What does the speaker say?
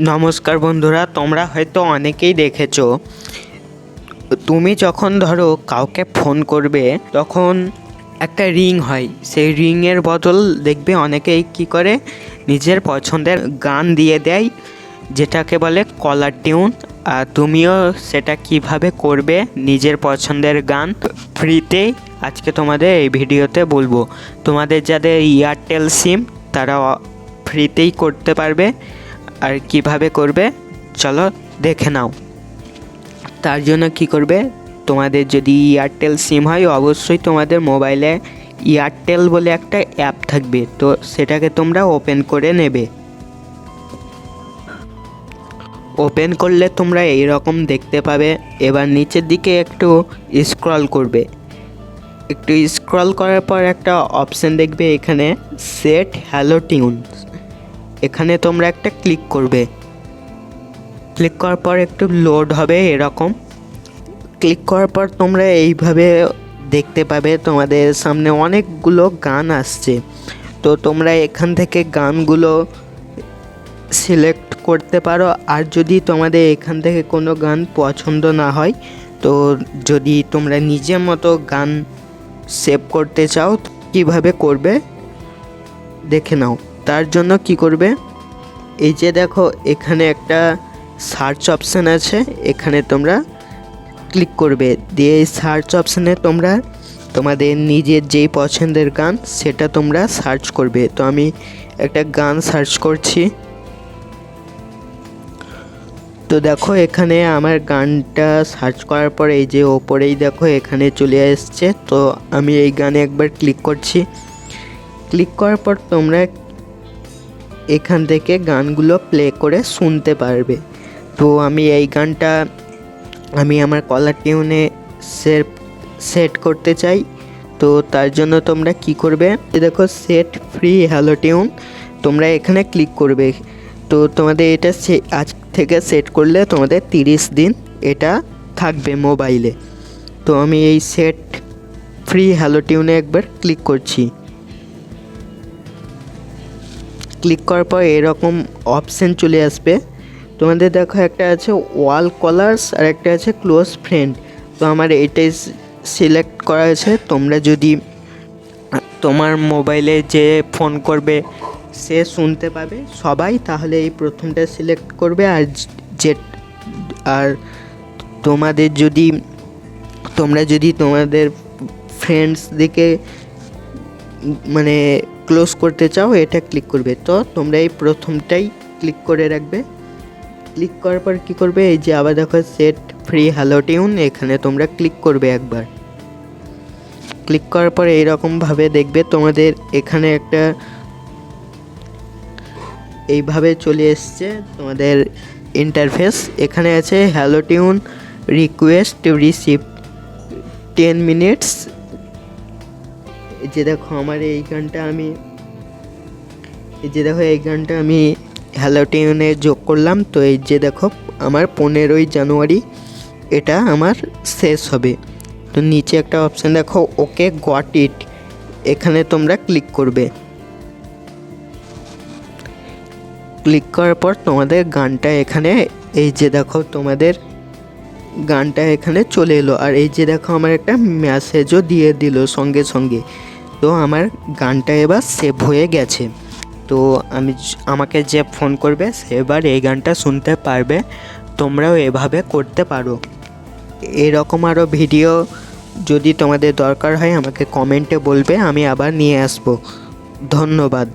নমস্কার বন্ধুরা, তোমরা হয়তো অনেকেই দেখেছো তুমি যখন ধরো কাউকে ফোন করবে তখন একটা রিং হয়, সেই রিংয়ের বদল দেখবে অনেকেই কি করে নিজের পছন্দের গান দিয়ে দেয়, যেটাকে বলে কলার টিউন। আর তুমিও সেটা কিভাবে করবে নিজের পছন্দের গান ফ্রিতে আজকে তোমাদের এই ভিডিওতে বলবো। তোমাদের যাদের এয়ারটেল সিম তারা ফ্রিতেই করতে পারবে। আর কিভাবে করবে চলো দেখে নাও। তার জন্য কি করবে, তোমাদের যদি এয়ারটেল সিম হয় অবশ্যই তোমাদের মোবাইলে এয়ারটেল বলে একটা অ্যাপ থাকবে, তো সেটাকে তোমরা ওপেন করে নেবে। ওপেন করলে তোমরা এই রকম দেখতে পাবে। এবার নিচের দিকে একটু স্ক্রল করবে, একটু স্ক্রল করার পর একটা অপশান দেখবে এখানে সেট হ্যালো টিউন, এখানে তোমরা একটা ক্লিক করবে। ক্লিক করার পর একটু লোড হবে এরকম। ক্লিক করার পর তোমরা এইভাবে দেখতে পাবে তোমাদের সামনে অনেকগুলো গান আসছে। তো তোমরা এখান থেকে গানগুলো সিলেক্ট করতে পারো। আর যদি তোমাদের এখান থেকে কোনো গান পছন্দ না হয়, তো যদি তোমরা নিজের মতো গান সেভ করতে চাও কিভাবে করবে দেখে নাও। তার জন্য কি করবে, এই যে দেখো এখানে একটা সার্চ অপশান আছে, এখানে তোমরা ক্লিক করবে। দিয়ে এই সার্চ অপশানে তোমরা তোমাদের নিজের যেই পছন্দের গান সেটা তোমরা সার্চ করবে। তো আমি একটা গান সার্চ করছি। তো দেখো এখানে আমার গানটা সার্চ করার পর এই যে ওপরেই দেখো এখানে চলে আসছে। তো আমি এই গানে একবার ক্লিক করছি। ক্লিক করার পর তোমরা এখান থেকে গানগুলো প্লে করে শুনতে পারবে। তো আমি এই গানটা আমি আমার কলার টিউনে সেট করতে চাই। তো তার জন্য তোমরা কি করবে, দেখো সেট ফ্রি হ্যালো টিউন, তোমরা এখানে ক্লিক করবে। তো তোমাদের এটা আজ থেকে সেট করলে তোমাদের 30 দিন এটা থাকবে মোবাইলে। তো আমি এই সেট ফ্রি হ্যালো টিউনে একবার ক্লিক করছি। ক্লিক করার পর এরকম অপশান চলে আসবে। তোমাদের দেখো একটা আছে ওয়াল কলার্স আর একটা আছে ক্লোজ ফ্রেন্ড। তো আমার এটাই সিলেক্ট করা আছে। তোমরা যদি তোমার মোবাইলে যে ফোন করবে সে শুনতে পাবে সবাই, তাহলে এই প্রথমটা সিলেক্ট করবে। আর তোমরা যদি তোমাদের ফ্রেন্ডস দিকে মানে ক্লোজ করতে চাও এটা ক্লিক করবে। তো তোমরা এই প্রথমটাই ক্লিক করে রাখবে। ক্লিক করার পর কী করবে, এই যে আবার দেখো সেট ফ্রি হ্যালো টিউন, এখানে তোমরা ক্লিক করবে একবার। ক্লিক করার পর এইরকমভাবে দেখবে তোমাদের এখানে একটা এইভাবে চলে এসছে তোমাদের ইন্টারফেস। এখানে আছে hello tune request receive 10 minutes. এই যে দেখো আমার এই গানটা আমি হ্যালো টিউনে যোগ করলাম। তো এই যে দেখো আমার 15ই জানুয়ারি এটা আমার শেষ হবে। তো নিচে একটা অপশান দেখো ওকে গট ইট, এখানে তোমরা ক্লিক করবে। ক্লিক করার পর তোমাদের গানটা এখানে এই যে দেখো তোমাদের গানটা এখানে চলে এলো। আর এই যে দেখো আমার একটা মেসেজও দিয়ে দিল সঙ্গে সঙ্গে। তো আমার গানটা এবার সেভ হয়ে গেছে। তো আমাকে যে ফোন করবে সে এবার এই গানটা শুনতে পারবে। তোমরাও এভাবে করতে পারো। এরকম আরও ভিডিও যদি তোমাদের দরকার হয় আমাকে কমেন্টে বলবে, আমি আবার নিয়ে আসবো। ধন্যবাদ।